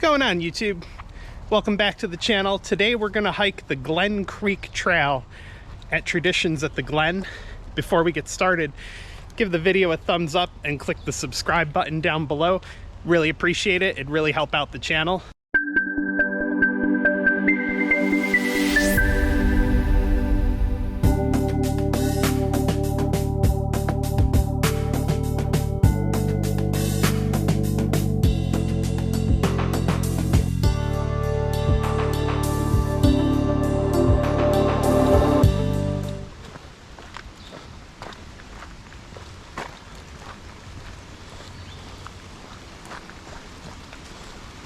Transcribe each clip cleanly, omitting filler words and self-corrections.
going on, YouTube? Welcome back to the channel. Today we're gonna hike the Glen Creek Trail at Traditions at the Glen. Before we get started, give the video a thumbs up and click the subscribe button down below. Really appreciate it. It'd really help out the channel.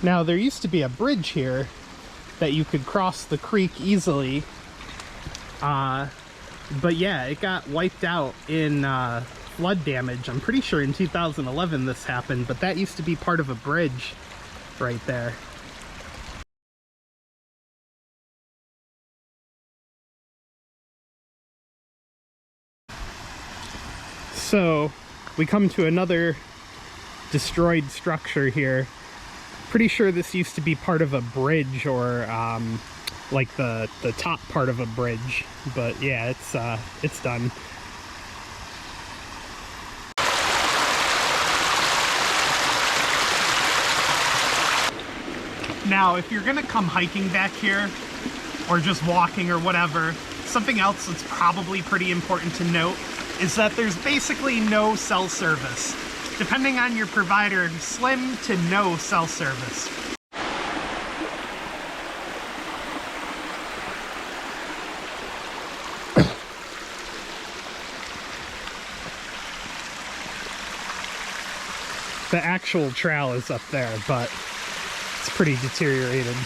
Now, there used to be a bridge here that you could cross the creek easily, but yeah, it got wiped out in flood damage. I'm pretty sure in 2011 this happened, but that used to be part of a bridge right there. So we come to another destroyed structure here. Pretty sure this used to be part of a bridge, or like the top part of a bridge, but yeah, it's done. Now, if you're gonna come hiking back here, or just walking or whatever, something else that's probably pretty important to note is that there's basically no cell service. Depending on your provider, slim to no cell service. The actual trail is up there, but it's pretty deteriorated.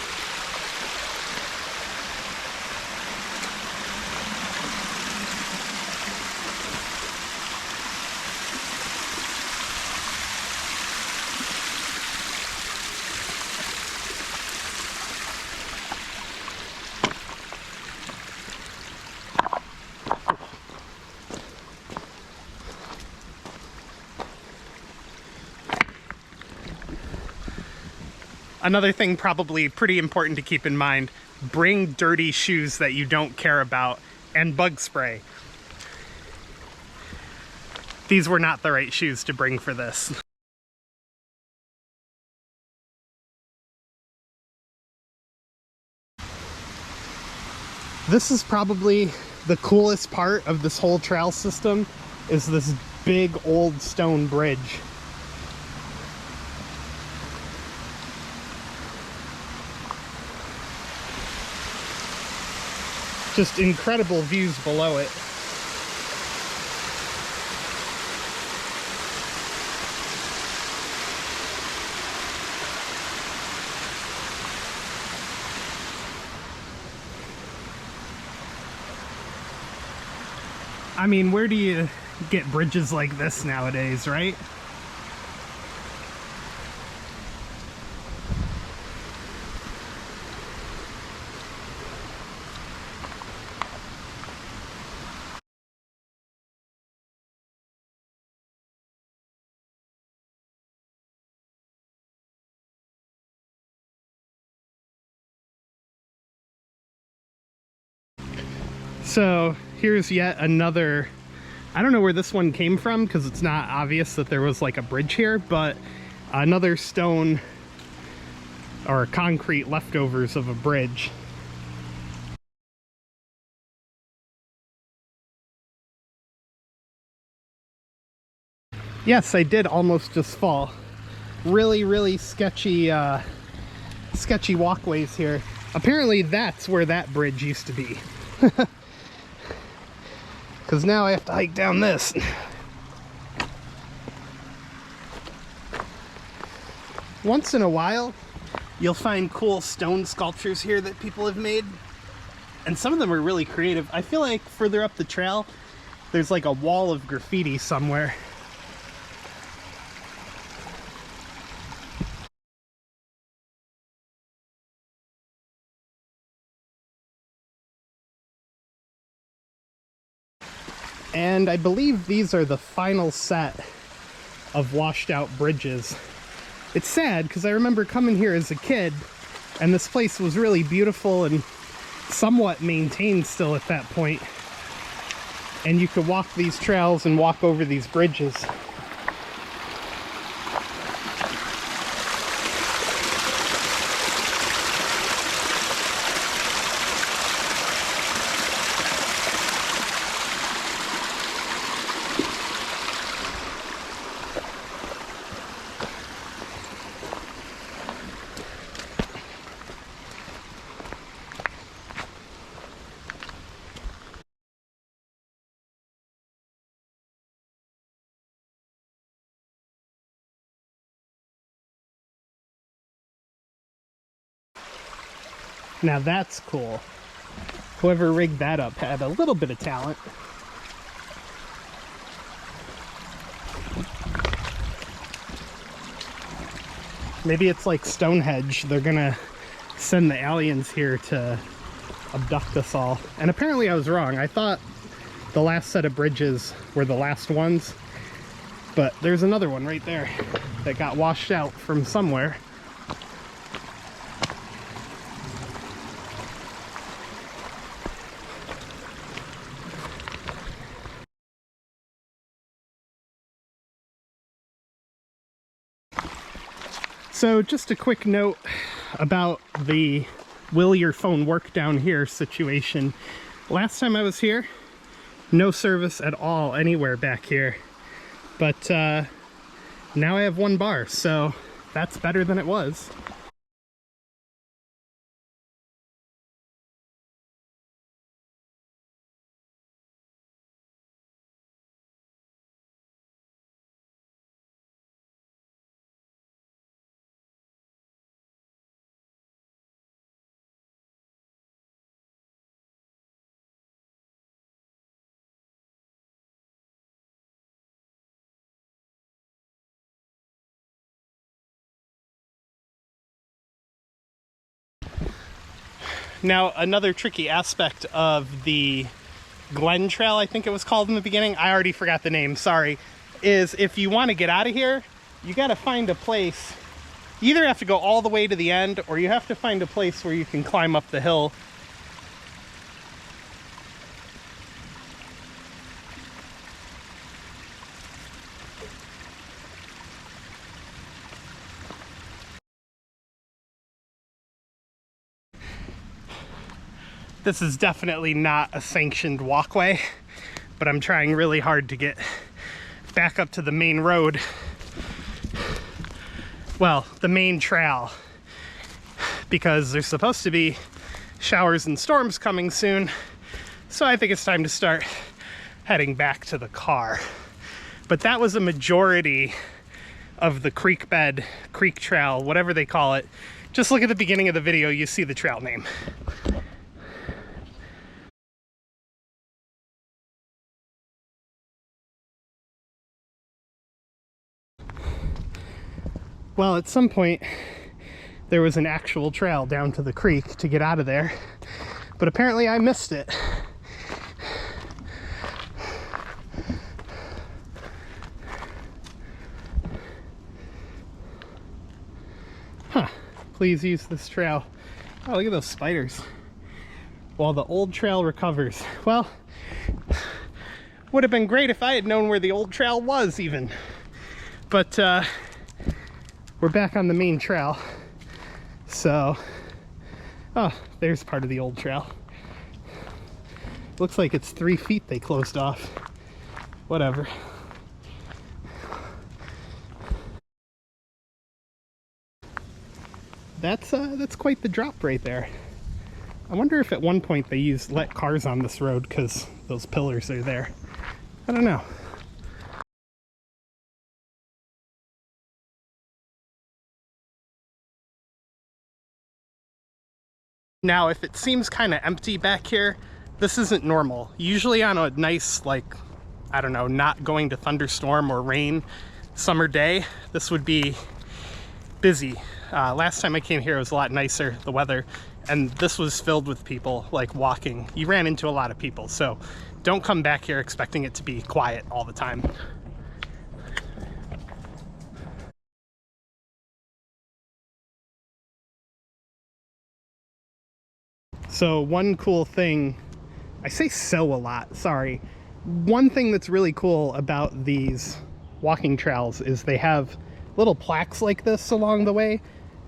Another thing probably pretty important to keep in mind, bring dirty shoes that you don't care about and bug spray. These were not the right shoes to bring for this. This is probably the coolest part of this whole trail system, is this big old stone bridge. Just incredible views below it. I mean, where do you get bridges like this nowadays, right? So here's yet another, I don't know where this one came from because it's not obvious that there was like a bridge here, but another stone or concrete leftovers of a bridge. Yes, I did almost just fall. Really sketchy, sketchy walkways here. Apparently that's where that bridge used to be. Because now I have to hike down this. Once in a while, you'll find cool stone sculptures here that people have made. And some of them are really creative. I feel like further up the trail, there's like a wall of graffiti somewhere. And I believe these are the final set of washed out bridges. It's sad because I remember coming here as a kid and this place was really beautiful and somewhat maintained still at that point. And you could walk these trails and walk over these bridges. Now that's cool. Whoever rigged that up had a little bit of talent. Maybe it's like Stonehenge. They're gonna send the aliens here to abduct us all. And apparently I was wrong. I thought the last set of bridges were the last ones, but there's another one right there that got washed out from somewhere. So just a quick note about the will your phone work down here situation. Last time I was here, no service at all anywhere back here. But now I have 1 bar, so that's better than it was. Now, another tricky aspect of the Glen Trail, I think it was called in the beginning, I already forgot the name, sorry, is if you want to get out of here, you got to find a place. You either have to go all the way to the end, or you have to find a place where you can climb up the hill. This is definitely not a sanctioned walkway, but I'm trying really hard to get back up to the main road. Well, the main trail, because there's supposed to be showers and storms coming soon. So I think it's time to start heading back to the car. But that was a majority of the creek bed, creek trail, whatever they call it. Just look at the beginning of the video, you see the trail name. Well, at some point, there was an actual trail down to the creek to get out of there, but apparently I missed it. Huh, please use this trail. Oh, look at those spiders. While the old trail recovers. Well, would have been great if I had known where the old trail was even. But, we're back on the main trail, so, oh, there's part of the old trail. Looks like it's 3 feet they closed off. Whatever. That's quite the drop right there. I wonder if at one point they let cars on this road because those pillars are there. I don't know. Now, if it seems kind of empty back here, this isn't normal. Usually on a nice, like, I don't know, not going to thunderstorm or rain summer day, this would be busy. Last time I came here, it was a lot nicer, the weather, and this was filled with people, like, walking. You ran into a lot of people, so don't come back here expecting it to be quiet all the time. So one cool thing, I say so a lot, sorry. One thing that's really cool about these walking trails is they have little plaques like this along the way,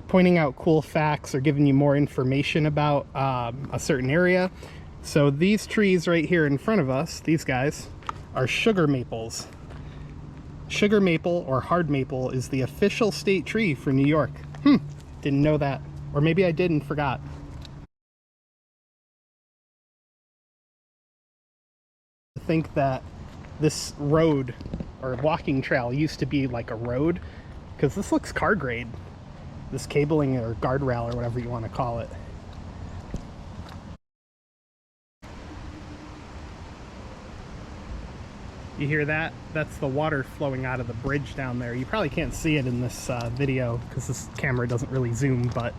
pointing out cool facts or giving you more information about a certain area. So these trees right here in front of us, these guys, are sugar maples. Sugar maple, or hard maple, is the official state tree for New York. Didn't know that. Or maybe I did and forgot. I think that this road or walking trail used to be like a road, because this looks car grade. This cabling or guardrail or whatever you want to call it. You hear that? That's the water flowing out of the bridge down there. You probably can't see it in this video because this camera doesn't really zoom, but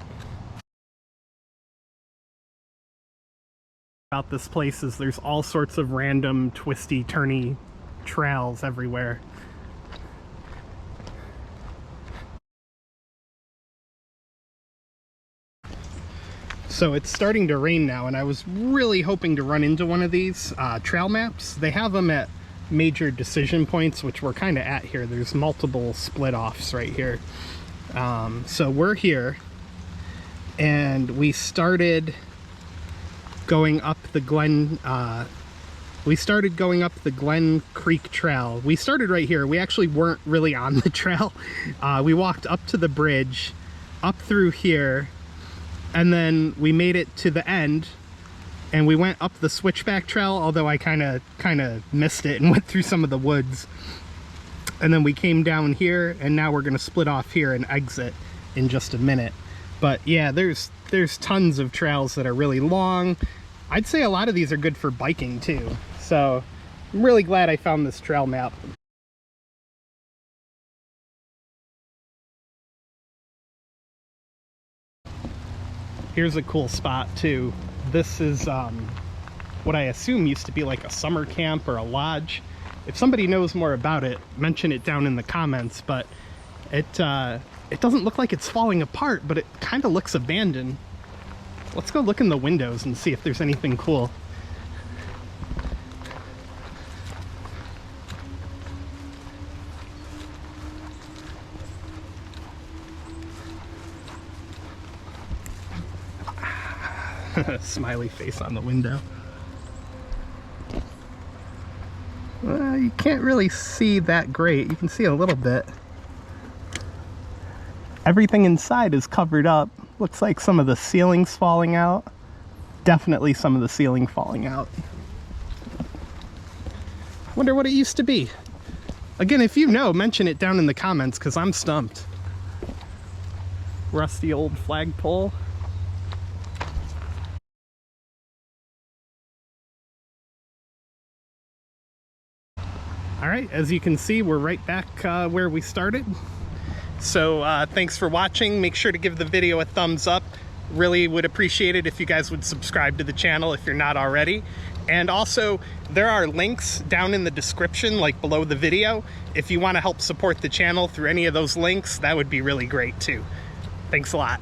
about this place is there's all sorts of random twisty, turny trails everywhere. So it's starting to rain now, and I was really hoping to run into one of these trail maps. They have them at major decision points, which we're kind of at here. There's multiple split offs right here. So we're here, and we started going up the Glen Creek Trail. We started right here. We actually weren't really on the trail. We walked up to the bridge, up through here, and then we made it to the end, and we went up the switchback trail, although I kind of missed it and went through some of the woods. And then we came down here, and now we're going to split off here and exit in just a minute. But yeah, there's tons of trails that are really long. I'd say a lot of these are good for biking too. So I'm really glad I found this trail map. Here's a cool spot too. This is what I assume used to be like a summer camp or a lodge. If somebody knows more about it, mention it down in the comments, but it doesn't look like it's falling apart, but it kind of looks abandoned. Let's go look in the windows and see if there's anything cool. Smiley face on the window. You can't really see that great. You can see a little bit. Everything inside is covered up. Looks like some of the ceiling's falling out. Definitely some of the ceiling falling out. Wonder what it used to be. Again, if you know, mention it down in the comments, because I'm stumped. Rusty old flagpole. All right, as you can see, we're right back where we started. So thanks for watching. Make sure to give the video a thumbs up. Really would appreciate it if you guys would subscribe to the channel if you're not already. And also, there are links down in the description, like below the video. If you want to help support the channel through any of those links, that would be really great too. Thanks a lot.